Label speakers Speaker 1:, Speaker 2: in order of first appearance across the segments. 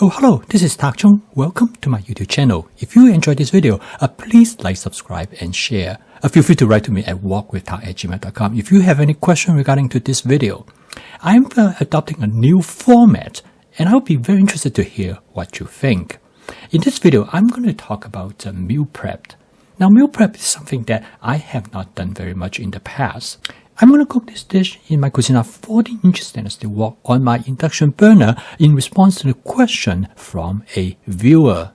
Speaker 1: Oh, hello, this is Tak Chung. Welcome to my YouTube channel. If you enjoyed this video, please like, subscribe, and share. Feel free to write to me at walkwithtak@gmail.com if you have any question regarding to this video. I'm adopting a new format, and I'll be very interested to hear what you think. In this video, I'm going to talk about meal prep. Now, meal prep is something that I have not done very much in the past. I'm going to cook this dish in my Cuisine 40-inch stainless steel wok on my induction burner in response to the question from a viewer.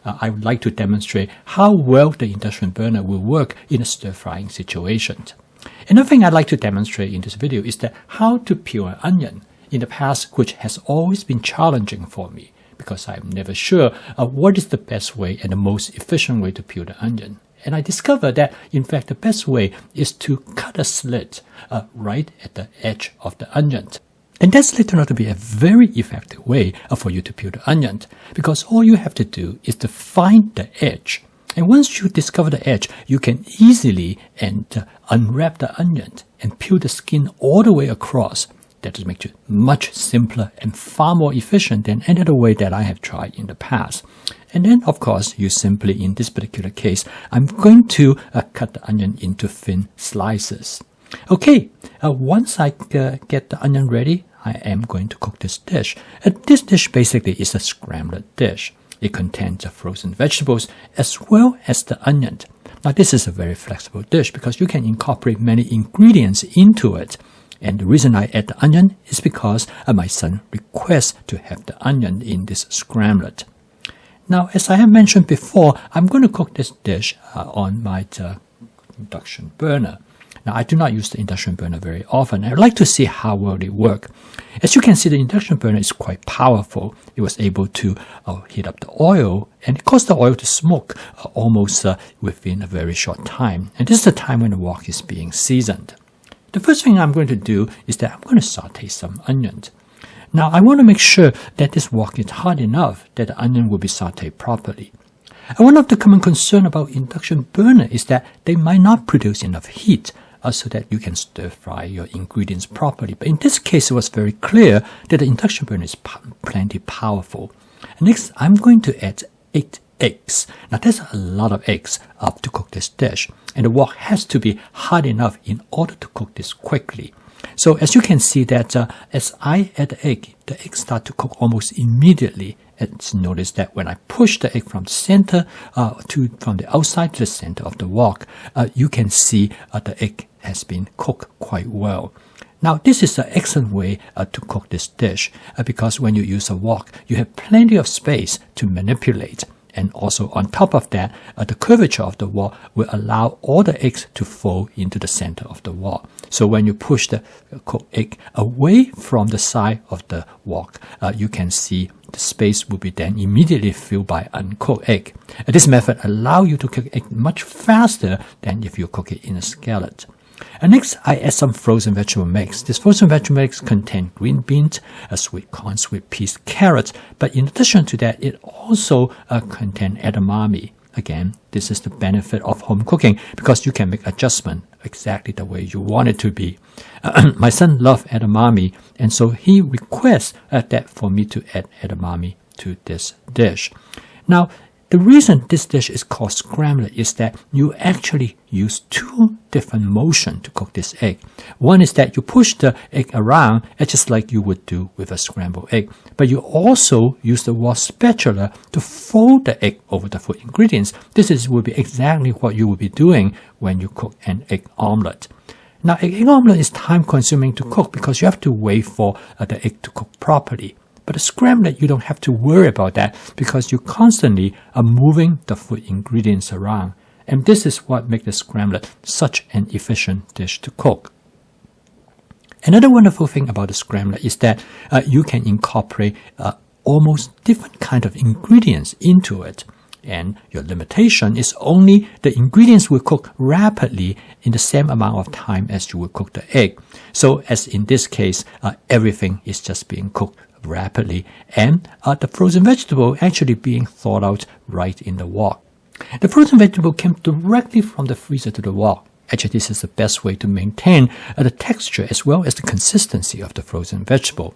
Speaker 1: I would like to demonstrate how well the induction burner will work in a stir-frying situation. Another thing I'd like to demonstrate in this video is that how to peel an onion in the past, which has always been challenging for me because I'm never sure what is the best way and the most efficient way to peel the onion. And I discovered that, in fact, the best way is to cut a slit right at the edge of the onion. And that slit turned out to be a very effective way for you to peel the onion, because all you have to do is to find the edge. And once you discover the edge, you can easily unwrap the onion and peel the skin all the way across. That will make it much simpler and far more efficient than any other way that I have tried in the past. And then, of course, you simply, in this particular case, I'm going to cut the onion into thin slices. Okay, once I get the onion ready, I am going to cook this dish. This dish basically is a scramlet dish. It contains frozen vegetables as well as the onion. Now, this is a very flexible dish because you can incorporate many ingredients into it. And the reason I add the onion is because my son requests to have the onion in this scramlet. Now, as I have mentioned before, I'm going to cook this dish on my induction burner. Now, I do not use the induction burner very often. I'd like to see how well they work. As you can see, the induction burner is quite powerful. It was able to heat up the oil, and it caused the oil to smoke almost within a very short time. And this is the time when the wok is being seasoned. The first thing I'm going to do is that I'm going to saute some onions. Now, I want to make sure that this wok is hot enough that the onion will be sauteed properly. And one of the common concerns about induction burner is that they might not produce enough heat so that you can stir fry your ingredients properly. But in this case, it was very clear that the induction burner is plenty powerful. And next, I'm going to add 8 eggs. Now, there's a lot of eggs to cook this dish. And the wok has to be hot enough in order to cook this quickly. So as you can see that as I add the egg start to cook almost immediately. And notice that when I push the egg from the center from the outside to the center of the wok, you can see the egg has been cooked quite well. Now, this is an excellent way to cook this dish because when you use a wok, you have plenty of space to manipulate. And also on top of that, the curvature of the wok will allow all the eggs to fall into the center of the wok. So when you push the cooked egg away from the side of the wok, you can see the space will be then immediately filled by uncooked egg. This method allows you to cook egg much faster than if you cook it in a skillet. And next, I add some frozen vegetable mix. This frozen vegetable mix contains green beans, sweet corn, sweet peas, carrots. But in addition to that, it also contains edamame. Again, this is the benefit of home cooking because you can make adjustment exactly the way you want it to be. My son loves edamame, and so he requests that for me to add edamame to this dish. Now, the reason this dish is called scramlet is that you actually use 2 different motions to cook this egg. One is that you push the egg around just like you would do with a scrambled egg, but you also use the wok spatula to fold the egg over the food ingredients. This will be exactly what you will be doing when you cook an egg omelette. Now, an egg omelette is time-consuming to cook because you have to wait for the egg to cook properly. But a scramlet, you don't have to worry about that because you constantly are moving the food ingredients around. And this is what makes the scramlet such an efficient dish to cook. Another wonderful thing about the scramlet is that you can incorporate almost different kind of ingredients into it. And your limitation is only the ingredients will cook rapidly in the same amount of time as you will cook the egg. So as in this case, everything is just being cooked rapidly, and the frozen vegetable actually being thawed out right in the wok. The frozen vegetable came directly from the freezer to the wok. Actually, this is the best way to maintain the texture as well as the consistency of the frozen vegetable.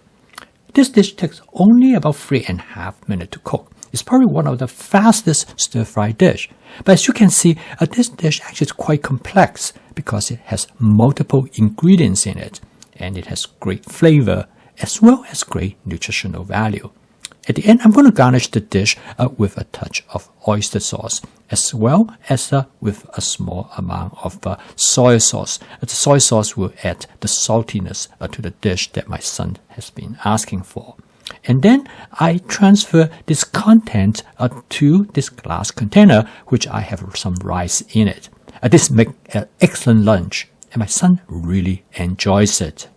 Speaker 1: This dish takes only about 3.5 minutes to cook. It's probably one of the fastest stir-fry dish. But as you can see, this dish actually is quite complex because it has multiple ingredients in it, and it has great flavor as well as great nutritional value. At the end, I'm going to garnish the dish with a touch of oyster sauce, as well as with a small amount of soy sauce. The soy sauce will add the saltiness to the dish that my son has been asking for. And then I transfer this content to this glass container, which I have some rice in it. This makes an excellent lunch, and my son really enjoys it.